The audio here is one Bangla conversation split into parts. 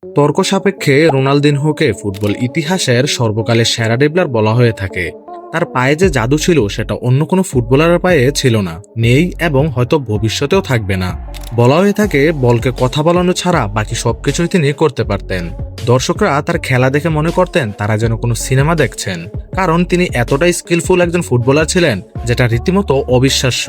তর্ক সাপেক্ষে রোনালদিনহোকে ফুটবল ইতিহাসের সর্বকালের সেরা ড্রিবলার বলা হয়ে থাকে। তার পায়ে যে জাদু ছিল সেটা অন্য কোনো ফুটবলারের পায়ে ছিল না, নেই এবং হয়তো ভবিষ্যতেও থাকবে না। বলা হয়ে থাকে বলকে কথা বলানো ছাড়া বাকি সবকিছুই তিনি করতে পারতেন। দর্শকরা তার খেলা দেখে মনে করতেন তারা যেন কোনো সিনেমা দেখছেন, কারণ তিনি এতটাই স্কিলফুল একজন ফুটবলার ছিলেন যেটা রীতিমতো অবিশ্বাস্য।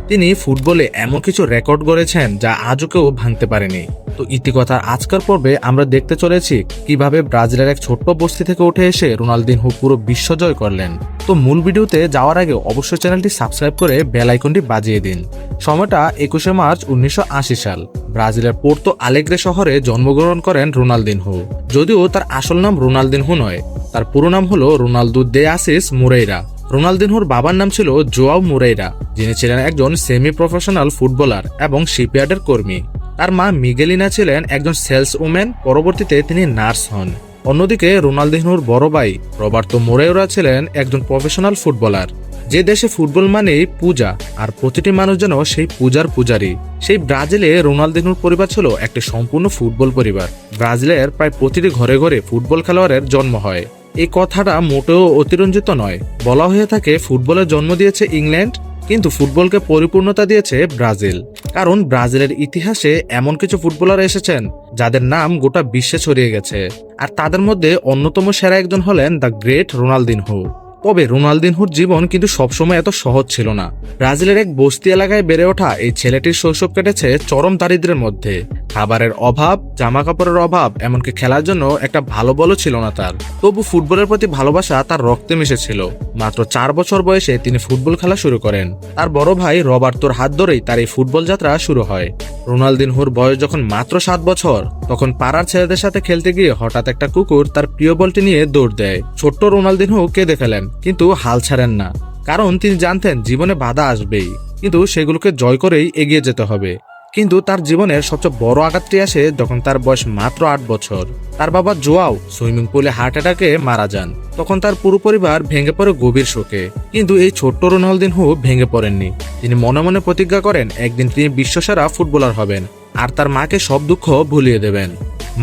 তিনি ফুটবলে এমন কিছু রেকর্ড গড়েছেন যা আজও কেউ ভাঙতে পারেনি। তো ইতিকথার আজকের পর্বে আমরা দেখতে চলেছি কিভাবে ব্রাজিলের এক ছোট্ট বস্তি থেকে উঠে এসে রোনালদিনহো পুরো বিশ্ব জয় করলেন। তো মূল ভিডিওতে যাওয়ার আগে অবশ্যই চ্যানেলটি সাবস্ক্রাইব করে বেল আইকনটি বাজিয়ে দিন। সময়টা 21শে মার্চ 1980 সাল। ব্রাজিলের পোর্তো আলেগ্রে শহরে জন্মগ্রহণ করেন রোনালদিনহো। যদিও তার আসল নাম রোনালদিনহো নয়, তার পুরো নাম হলো রোনালদো দে আসিস মুরেইরা। রোনালদিনহোর বাবার নাম ছিল জোয়াও মুরেইরা, যিনি ছিলেন একজন সেমি প্রফেশনাল ফুটবলার এবং শিপইয়ার্ডের কর্মী। তার মা মিগেলিনা ছিলেন একজন সেলস ওম্যান, পরবর্তীতে তিনি নার্স হন। অন্যদিকে রোনালদিনহোর বড় ভাই রবার্তো মোরেইরা ছিলেন একজন প্রফেশনাল ফুটবলার। যে দেশে ফুটবল মানেই পূজা, আর প্রতিটি মানুষ যেন সেই পূজার পূজারী, সেই ব্রাজিলে রোনালদিনহোর পরিবার ছিল একটি সম্পূর্ণ ফুটবল পরিবার। ব্রাজিলের প্রায় প্রতিটি ঘরে ঘরে ফুটবল খেলোয়াড়ের জন্ম হয়। এই কথাটা মোটেও অতিরঞ্জিত নয়। বলা হয়ে থাকে ফুটবলের জন্ম দিয়েছে ইংল্যান্ড, কিন্তু ফুটবলকে পরিপূর্ণতা দিয়েছে ব্রাজিল। কারণ ব্রাজিলের ইতিহাসে এমন কিছু ফুটবলার এসেছেন যাদের নাম গোটা বিশ্বে ছড়িয়ে গেছে, আর তাদের মধ্যে অন্যতম সেরা একজন হলেন দ্য গ্রেট রোনালদিনহো। তবে রোনালদিনহোর জীবন কিন্তু সবসময় এত সহজ ছিল না। ব্রাজিলের এক বস্তি এলাকায় বেড়ে ওঠা এই ছেলেটির শৈশব কেটেছে চরম দারিদ্র্যের মধ্যে। খাবারের অভাব, জামা কাপড়ের অভাব, এমনকি খেলার জন্য একটা ভালো বলও ছিল না তার। তবু ফুটবলের প্রতি ভালোবাসা তার রক্তে মিশেছিল। মাত্র 4 বছর বয়সে তিনি ফুটবল খেলা শুরু করেন। তার বড় ভাই রবার্তোর হাত ধরেই তার এই ফুটবল যাত্রা শুরু হয়। রোনালদিনহোর বয়স যখন মাত্র 7 বছর, তখন পাড়ার ছেলেদের সাথে খেলতে গিয়ে হঠাৎ একটা কুকুর তার প্রিয় বলটি নিয়ে দৌড় দেয়। ছোট্ট রোনালদিনহো কেঁদে ফেলেন, কিন্তু হাল ছাড়েন না, কারণ তিনি জানতেন জীবনে বাধা আসবেই, কিন্তু সেগুলোকে জয় করেই এগিয়ে যেতে হবে। কিন্তু তার জীবনের সবচেয়ে বড় আঘাতটি আসে যখন তার বয়স মাত্র 8 বছর। তার বাবা জোয়াও সুইমিং পুলে হার্ট অ্যাটাকে মারা যান। তখন তার পুরো পরিবার ভেঙে পড়ে গভীর শোকে। কিন্তু এই ছোট্ট রোনালদিনহো ভেঙে পড়েননি। তিনি মনে মনে প্রতিজ্ঞা করেন একদিন তিনি বিশ্বসেরা ফুটবলার হবেন, আর তার মাকে সব দুঃখ ভুলিয়ে দেবেন।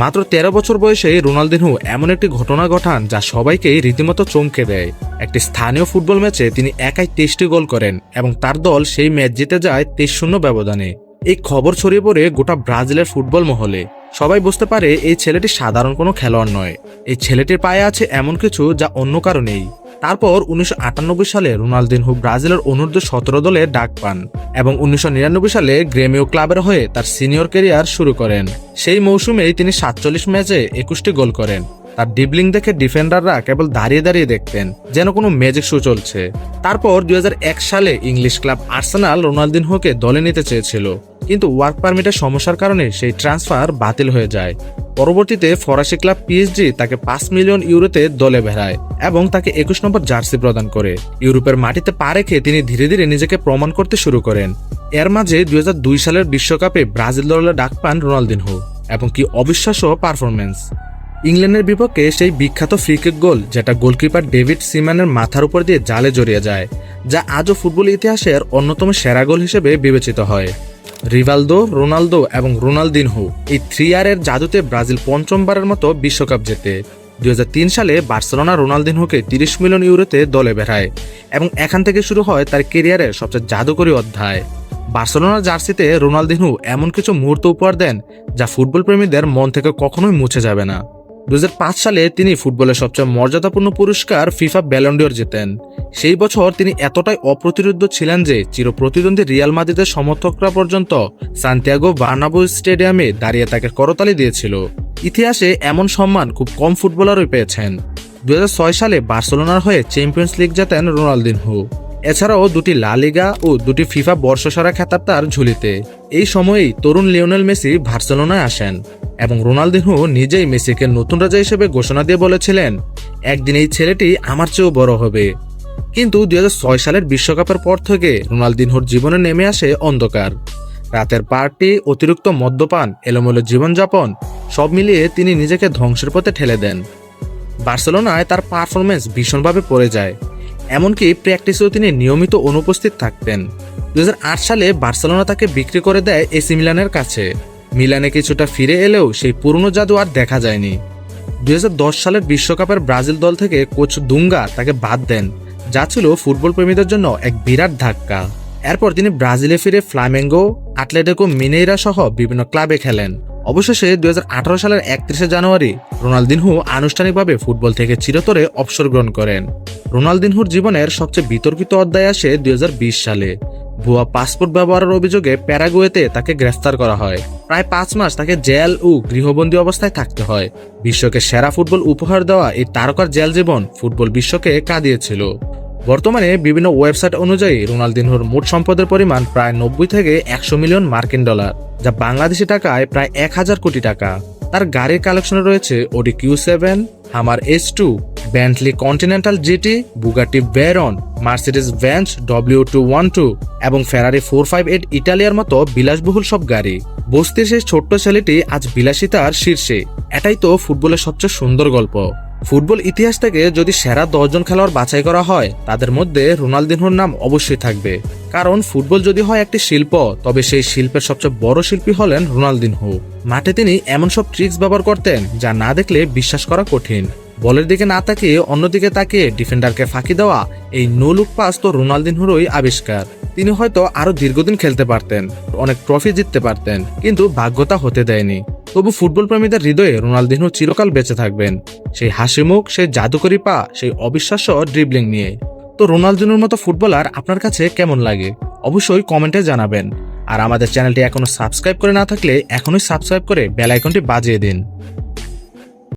মাত্র 13 বছর বয়সে রোনালদিনহো এমন একটি ঘটনা ঘটান যা সবাইকেই রীতিমতো চমকে দেয়। একটি স্থানীয় ফুটবল ম্যাচে তিনি একাই 23টি গোল করেন এবং তার দল সেই ম্যাচ জিতে যায় 23-0 ব্যবধানে। এই খবর ছড়িয়ে পড়ে গোটা ব্রাজিলের ফুটবল মহলে। সবাই বুঝতে পারে এই ছেলেটি সাধারণ কোনো খেলোয়াড় নয়। এই ছেলেটির পায়ে আছে এমন কিছু যা অন্য কারো নেই। তারপর 1998 সালে রোনালদিনহো ব্রাজিলের অনূর্ধ্ব-17 দলে ডাক পান এবং 1999 সালে গ্রেমিও ক্লাবের হয়ে তার সিনিয়র ক্যারিয়ার শুরু করেন। সেই মৌসুমেই তিনি 47 ম্যাচে 21টি গোল করেন। তার ড্রিবলিং দেখে ডিফেন্ডাররা কেবল দাঁড়িয়ে দাঁড়িয়ে দেখতেন, যেন কোনো ম্যাজিক শো চলছে। তারপর 2001 সালে ইংলিশ ক্লাব আর্সেনাল রোনালদিনহোকে দলে নিতে চেয়েছিল, কিন্তু ওয়ার্ক পারমিটের সমস্যার কারণে সেই ট্রান্সফার বাতিল হয়ে যায়। পরবর্তীতে ফরাসি ক্লাব পিএসজি তাকে 5 মিলিয়ন ইউরোতে দলে ভেড়ায় এবং তাকে 21 নম্বর জার্সি প্রদান করে। ইউরোপের মাটিতে পা রেখে তিনি ধীরে ধীরে নিজেকে প্রমাণ করতে শুরু করেন। এর মাঝে 2002 সালের বিশ্বকাপে ব্রাজিল দলে ডাক পান রোনালদিনহো, এবং কি অবিশ্বাস্য পারফরমেন্স! ইংল্যান্ডের বিপক্ষে সেই বিখ্যাত ফ্রিকিক গোল, যেটা গোলকিপার ডেভিড সিম্যানের মাথার উপর দিয়ে জালে জড়িয়ে যায়, যা আজও ফুটবল ইতিহাসের অন্যতম সেরা গোল হিসেবে বিবেচিত হয়। রিভালদো, রোনালদো এবং রোনালদিনহো এই 3R এর জাদুতে ব্রাজিল পঞ্চমবারের মতো বিশ্বকাপ জেতে। 2003 সালে বার্সেলোনা রোনালদিনহোকে 30 মিলিয়ন ইউরোতে দলে বেড়ায় এবং এখান থেকে শুরু হয় তার ক্যারিয়ারের সবচেয়ে জাদুকরী অধ্যায়। বার্সেলোনার জার্সিতে রোনালদিনহো এমন কিছু মুহূর্ত উপহার দেন যা ফুটবল প্রেমীদের মন থেকে কখনোই মুছে যাবে না। 2005 সালে তিনি ফুটবলের সবচেয়ে মর্যাদাপূর্ণ পুরস্কার ফিফা ব্যালন ডিওর জেতেন। সেই বছর তিনি এতটাই অপ্রতিরোধ্য ছিলেন যে চিরপ্রতিদ্বন্দ্বী রিয়াল মাদ্রিদের সমর্থকরা পর্যন্ত সান্তিয়াগো বার্নাব্যু স্টেডিয়ামে দাঁড়িয়ে তাকে করতালি দিয়েছিল। ইতিহাসে এমন সম্মান খুব কম ফুটবলারই পেয়েছেন। 2006 সালে বার্সেলোনার হয়ে চ্যাম্পিয়ন্স লিগ জেতেন রোনালদিনহো। এছাড়াও 2টি লা লিগা ও 2টি ফিফা বর্ষসেরা খেতাব তার ঝুলিতে। এই সময়েই তরুণ লিওনেল মেসি বার্সেলোনায় আসেন এবং রোনালদিনহো নিজেই মেসিকে নতুন রাজা হিসেবে ঘোষণা দিয়ে বলেছিলেন, একদিন এই ছেলেটি আমার চেয়েও বড় হবে। কিন্তু 2006 সালের বিশ্বকাপের পর থেকে রোনালদিনহোর জীবনে নেমে আসে অন্ধকার। রাতের পার্টি, অতিরিক্ত মদ্যপান, এলোমেলো জীবনযাপন, সব মিলিয়ে তিনি নিজেকে ধ্বংসের পথে ঠেলে দেন। বার্সেলোনায় তার পারফরমেন্স ভীষণভাবে পড়ে যায়, এমনকি প্র্যাকটিসেও তিনি নিয়মিত অনুপস্থিত থাকতেন। 2008 সালে বার্সেলোনা তাকে বিক্রি করে দেয় এসি মিলানের কাছে। মিলানে কিছুটা ফিরে এলেও সেই পুরনো জাদু আর দেখা যায়নি। 2010 সালের বিশ্বকাপের ব্রাজিল দল থেকে কোচ দুঙ্গা তাকে বাদ দেন, যা ছিল ফুটবল প্রেমীদের জন্য এক বিরাট ধাক্কা। এরপর তিনি ব্রাজিলে ফিরে ফ্লামেঙ্গো, আটলেটিকো মিনেইরা সহ বিভিন্ন ক্লাবে খেলেন। অবশেষে 2018 সালের 31 জানুয়ারি রোনালদিনহো আনুষ্ঠানিকভাবে ফুটবল থেকে চিরতরে অবসর গ্রহণ করেন। রোনালদিনহোর জীবনের সবচেয়ে বিতর্কিত অধ্যায় আসে 2020 সালে। ভুয়া পাসপোর্ট ব্যবহারের অভিযোগে প্যারাগুয়েতে তাকে গ্রেফতার করা হয়। প্রায় 5 মাস তাকে জেল ও গৃহবন্দী অবস্থায় থাকতে হয়। বিশ্বকে সেরা ফুটবল উপহার দেওয়া এই তারকার জেল জীবন ফুটবল বিশ্বকে কাঁদিয়েছিল। বর্তমানে বিভিন্ন ওয়েবসাইট অনুযায়ী রোনালদিনহোর মোট সম্পদের পরিমাণ প্রায় 90 থেকে 100 মিলিয়ন মার্কিন ডলার, যা বাংলাদেশি টাকায় প্রায় 1000 কোটি টাকা। তার গাড়ির কালেকশনে রয়েছে অডি Q7, হামার H2, Bentley continental GT, Bugatti Veron, Mercedes Benz W212 এবং ফেরারি 458 ইটালিয়ার মতো বিলাসবহুল সব গাড়ি। বস্তির সেই ছোট্ট ছেলেটি আজ বিলাসিতার শীর্ষে। এটাই তো ফুটবলের সবচেয়ে সুন্দর গল্প। ফুটবল ইতিহাস থেকে যদি সেরা 10 জন খেলোয়াড় বাছাই করা হয়, তাদের মধ্যে রোনালদিনহোর নাম অবশ্যই থাকবে। কারণ ফুটবল যদি হয় একটি শিল্প, তবে সেই শিল্পের সবচেয়ে বড় শিল্পী হলেন রোনালদিনহো। মাঠে তিনি এমন সব ট্রিক্স ব্যবহার করতেন যা না দেখলে বিশ্বাস করা কঠিন। বলের দিকে না তাকিয়ে অন্যদিকে তাকিয়ে ডিফেন্ডারকে ফাঁকি দেওয়া, এই নো লুক পাস তো রোনালদিনহোরই আবিষ্কার। তিনি হয়তো আরো দীর্ঘদিন খেলতে পারতেন, অনেক ট্রফি জিততে পারতেন, কিন্তু ভাগ্যতা হতে দেয়নি। তবু ফুটবল প্রেমীদের হৃদয়ে রোনালদিনহো চিরকাল বেঁচে থাকবেন, সেই হাসি মুখ, সেই জাদুকরি পা, সেই অবিশ্বাস্য ড্রিবলিং নিয়ে। তো রোনালদিনহোর মতো ফুটবলার আপনার কাছে কেমন লাগে অবশ্যই কমেন্টে জানাবেন। আর আমাদের চ্যানেলটি এখনো সাবস্ক্রাইব করে না থাকলে এখনই সাবস্ক্রাইব করে বেল আইকনটি বাজিয়ে দিন।